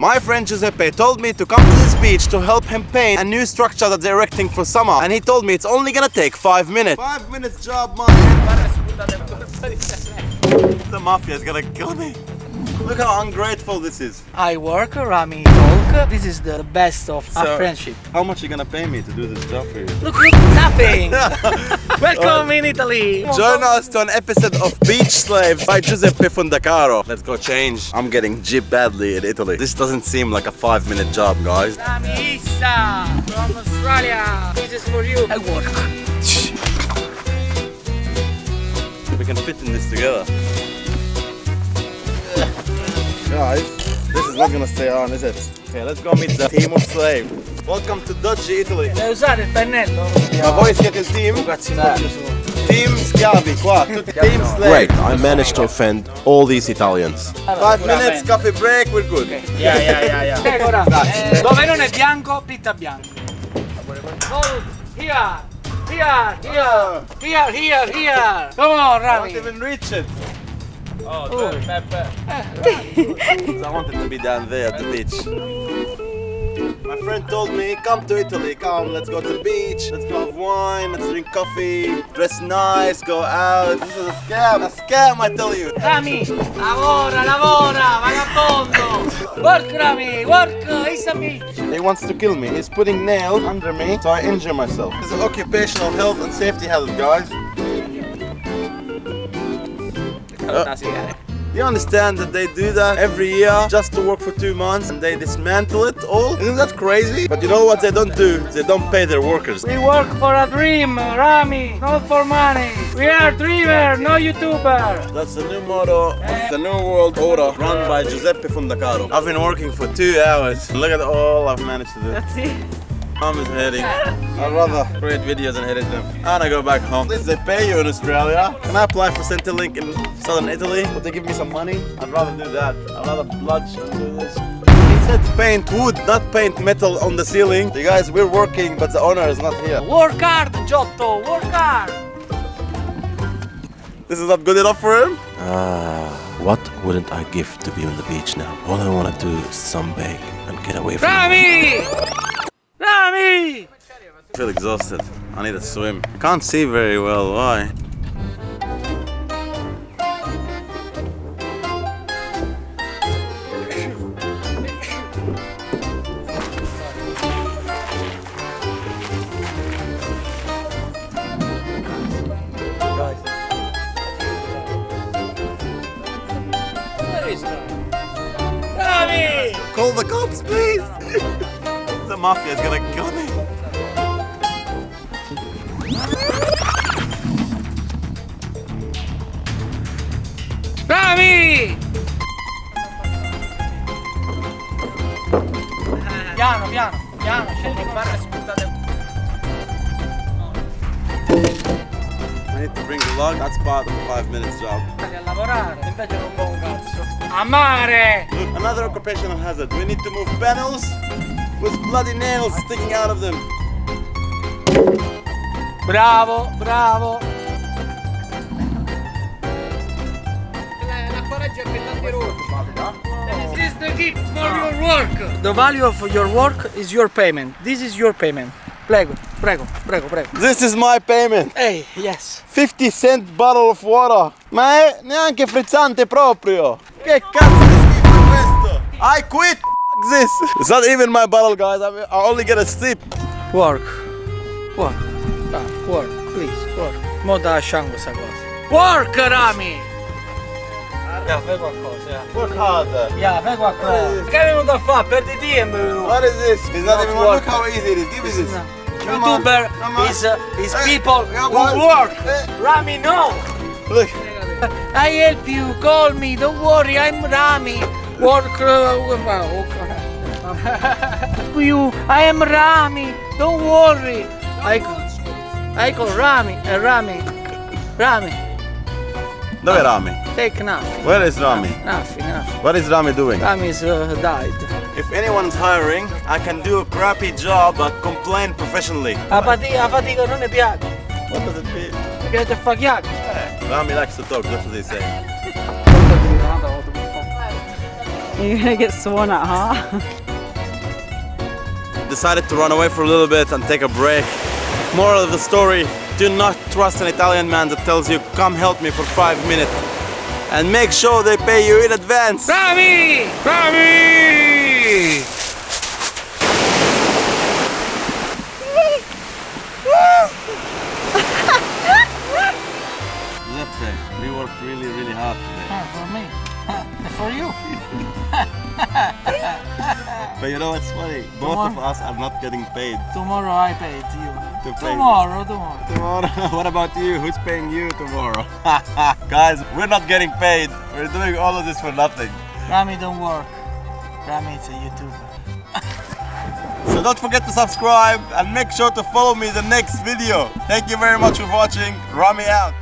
My friend Giuseppe told me to come to this beach to help him paint a new structure that they're erecting for summer. And he told me it's only gonna take 5 minutes. 5 minutes job, man. The mafia is gonna kill me. Look how ungrateful this is. I work, Rami talk. This is the best of our friendship. How much are you gonna pay me to do this job for you? Look, nothing. Welcome in Italy. Join us to an episode of Beach Slaves by Giuseppe Fundacaro. Let's go change. I'm getting gypped badly in Italy. This doesn't seem like a 5-minute job, guys. Rami Issa from Australia. This is for you. I work. We can fit in this together. Guys, this is not gonna stay on, is it? Okay, let's go meet the team of slaves. Welcome to Dodgy, Italy. Devi usare il pennello? Ma voi siete il team? Team schiavi, qua. Team slaves. Great, I managed to offend all these Italians. 5 minutes, coffee break, we're good. Okay. Yeah. Ora, dove non è bianco, pitta bianco. Here. Come on, I Rami. don't even reach it. Oh, I wanted to be down there at the beach. My friend told me, come to Italy, come, let's go to the beach, let's go have wine, let's drink coffee, dress nice, go out. This is a scam, I tell you. Rami, lavora, vagabondo. Work, Rami, work, it's a beach. He wants to kill me. He's putting nails under me, so I injure myself. This is occupational health and safety hazard, guys. You understand that they do that every year just to work for 2 months and they dismantle it all? Isn't that crazy? But you know what they don't do? They don't pay their workers. We work for a dream, Rami, not for money. We are dreamer, no YouTuber. That's the new motto of the New World Order run by Giuseppe Fundacaro. I've been working for 2 hours. Look at all I've managed to do. That's it. I'm just heading. I'd rather create videos and edit them. And I go back home. At least they pay you in Australia. Can I apply for Centrelink in southern Italy? Would they give me some money? I'd rather do that. I'd rather bloodshed do this. He said paint wood, not paint metal on the ceiling. You guys, we're working, but the owner is not here. Work hard, Giotto, work hard. This is not good enough for him? What wouldn't I give to be on the beach now? All I want to do is sunbathe and get away from Rami! Rami! I feel exhausted. I need to swim. I can't see very well. Why? Rami! Call the cops, please! The mafia is gonna kill me. Rami! Piano, scendi con barre spuntate. I need to bring the log. That's part of the 5 minutes job. Stai a lavorare, invece non fa un cazzo. A mare! Look, another occupational hazard. We need to move panels with bloody nails sticking out of them. Bravo. This is the gift for your work. The value of your work is your payment. This is your payment. Prego. This is my payment. Hey, yes. 50-cent bottle of water. Ma è neanche frizzante proprio. Che cazzo di schifo è questo? I quit. This. It's not even my bottle, guys. I only get a sip. Work, please, work. Mo da lasciamo questa cosa. Work, Rami! Fai qualcosa, Work harder. fai qualcosa. Che è venuto a fare? Perdi tempo. What is this? It's not even look how easy it is. Give me this. YouTuber is people who work. Rami, no! Look. I help you, call me, don't worry, I'm Rami. Work, you, I am Rami, don't worry. I call Rami, Dove Rami? take nothing. Where is Rami? Nothing. What is Rami doing? Rami is died. If anyone's hiring, I can do a crappy job but complain professionally. A fatica non ne piace. What does it mean? Mi piace fare chiacchiere. Rami likes to talk, that's what they say. You're gonna get sworn at, huh? Decided to run away for a little bit and take a break. Moral of the story, do not trust an Italian man that tells you, come help me for 5 minutes. And make sure they pay you in advance. Rami! Rami! Giuseppe, we worked really hard today. For me. For you. But you know what's funny? Both of us are not getting paid. Tomorrow I pay it to you. To pay. Tomorrow. Tomorrow? What about you? Who's paying you tomorrow? Guys, we're not getting paid. We're doing all of this for nothing. Rami don't work. Rami is a YouTuber. So don't forget to subscribe and make sure to follow me in the next video. Thank you very much for watching. Rami out.